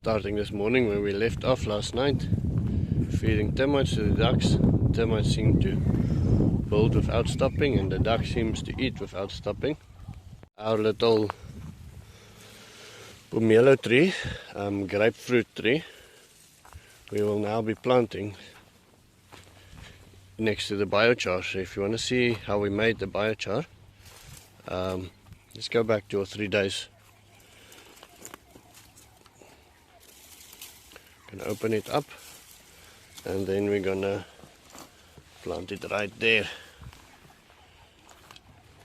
Starting this morning where we left off last night, feeding termites to the ducks. Termites seem to build without stopping and the duck seems to eat without stopping. Our little pomelo tree, grapefruit tree, we will now be planting next to the biochar. So if you want to see how we made the biochar, let's go back 2 or 3 days. Gonna open it up and then we're gonna plant it right there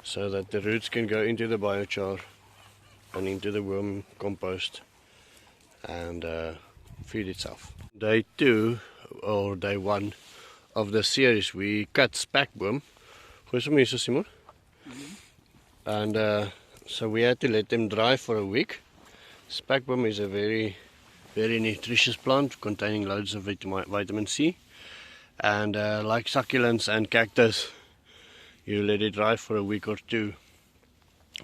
so that the roots can go into the biochar and into the worm compost and feed itself. Day 2 or day 1 of the series, we cut spekboom. And so we had to let them dry for a week. Spekboom is a very nutritious plant containing loads of vitamin C, and like succulents and cactus, you let it dry for a week or 2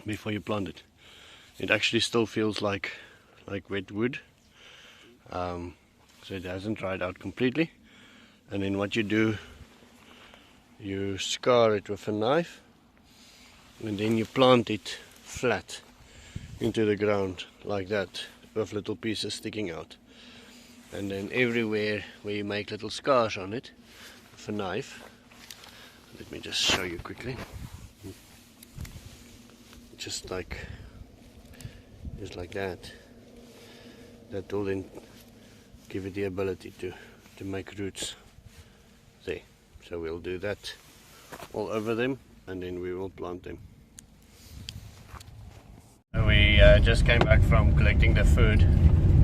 before you plant it. It actually still feels like wet wood, so it hasn't dried out completely. And then what you do, you scar it with a knife and then you plant it flat into the ground like that, with little pieces sticking out. And then everywhere where you make little scars on it with a knife, let me just show you quickly, just like that, that will then give it the ability to make roots there. So we'll do that all over them and then we will plant them. We just came back from collecting the food,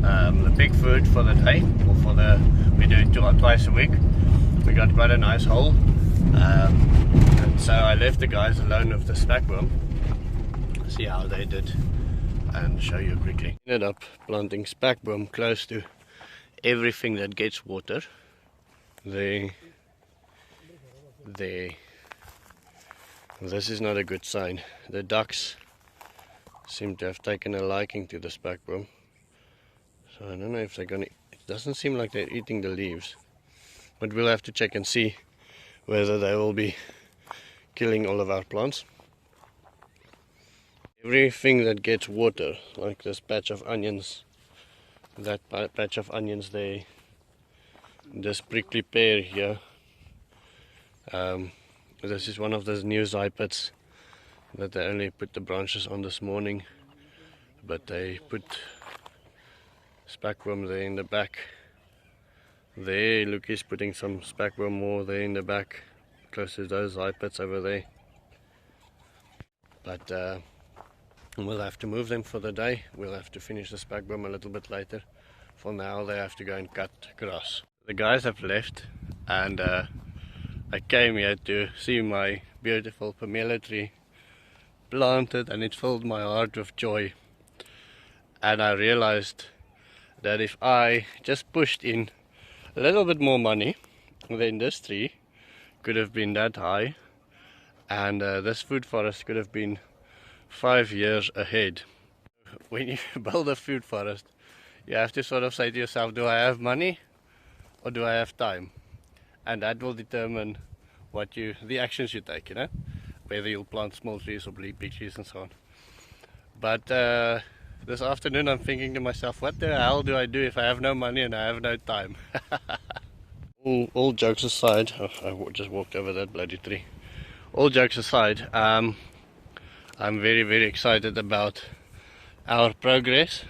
the pig food for the day, or we do it twice a week. We got quite a nice haul, and so I left the guys alone with the spekboom, see how they did, and show you quickly. Ended up planting spekboom close to everything that gets water. There. This is not a good sign. The ducks seem to have taken a liking to the spekboom. So I don't know if they're gonna, it doesn't seem like they're eating the leaves. But we'll have to check and see whether they will be killing all of our plants. Everything that gets water, like this patch of onions, that patch of onions there, this prickly pear here, this is one of those new zypets that they only put the branches on this morning, but they put spekboom there in the back. There, look, he's putting some spekboom more there in the back, close to those zypets over there. But we'll have to move them for the day. We'll have to finish the spekboom a little bit later. For now, they have to go and cut grass. The guys have left, and I came here to see my beautiful pomelo tree planted, and it filled my heart with joy. And I realized that if I just pushed in a little bit more money, then this tree could have been that high, and this food forest could have been 5 years ahead. When you build a food forest, you have to sort of say to yourself, do I have money or do I have time? And that will determine the actions you take, whether you'll plant small trees or big trees and so on. But this afternoon I'm thinking to myself, what the hell do I do if I have no money and I have no time? all jokes aside, I just walked over that bloody tree. All jokes aside, I'm very excited about our progress.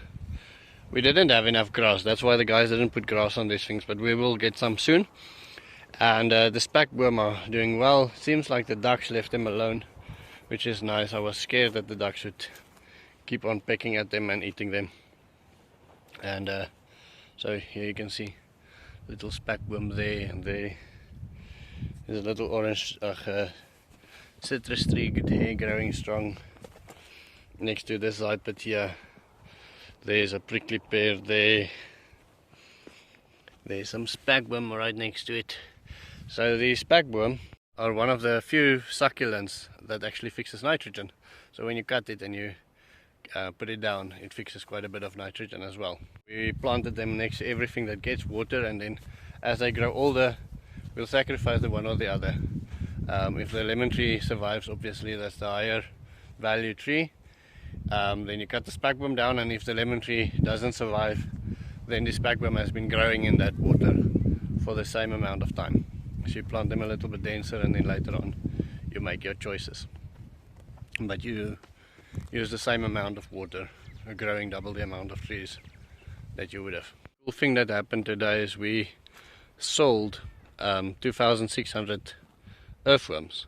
We didn't have enough grass, that's why the guys didn't put grass on these things, but we will get some soon. And the spekboom are doing well. Seems like the ducks left them alone, which is nice. I was scared that the ducks would keep on pecking at them and eating them. And so here you can see little spekboom there, and there is a little orange citrus tree there growing strong next to this zypet here. There's a prickly pear there. There's some spekboom right next to it. So the spekboom are one of the few succulents that actually fixes nitrogen. So when you cut it and you put it down, it fixes quite a bit of nitrogen as well. We planted them next to everything that gets water, and then as they grow older, we'll sacrifice the one or the other. If the lemon tree survives, obviously that's the higher value tree. Then you cut the spekboom down, and if the lemon tree doesn't survive, then the spekboom has been growing in that water for the same amount of time. So you plant them a little bit denser, and then later on you make your choices. But you use the same amount of water, growing double the amount of trees that you would have. The cool thing that happened today is we sold 2,600 earthworms,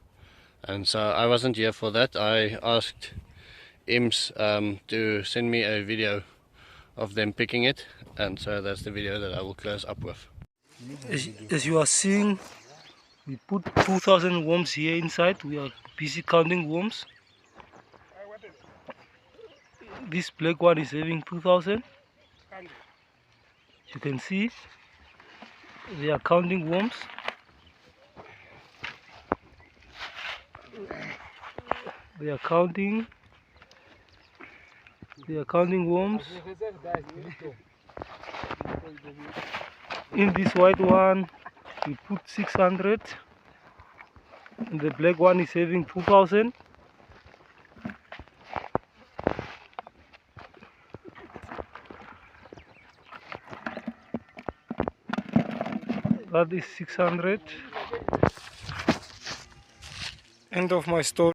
and so I wasn't here for that. I asked Ims to send me a video of them picking it, and so that's the video that I will close up with. As you are seeing, we put 2,000 worms here inside. We are busy counting worms. This black one is having 2,000. You can see they are counting worms. They are counting worms. In this white one we put 600, and the black one is having 2,000. That is 600. End of my story.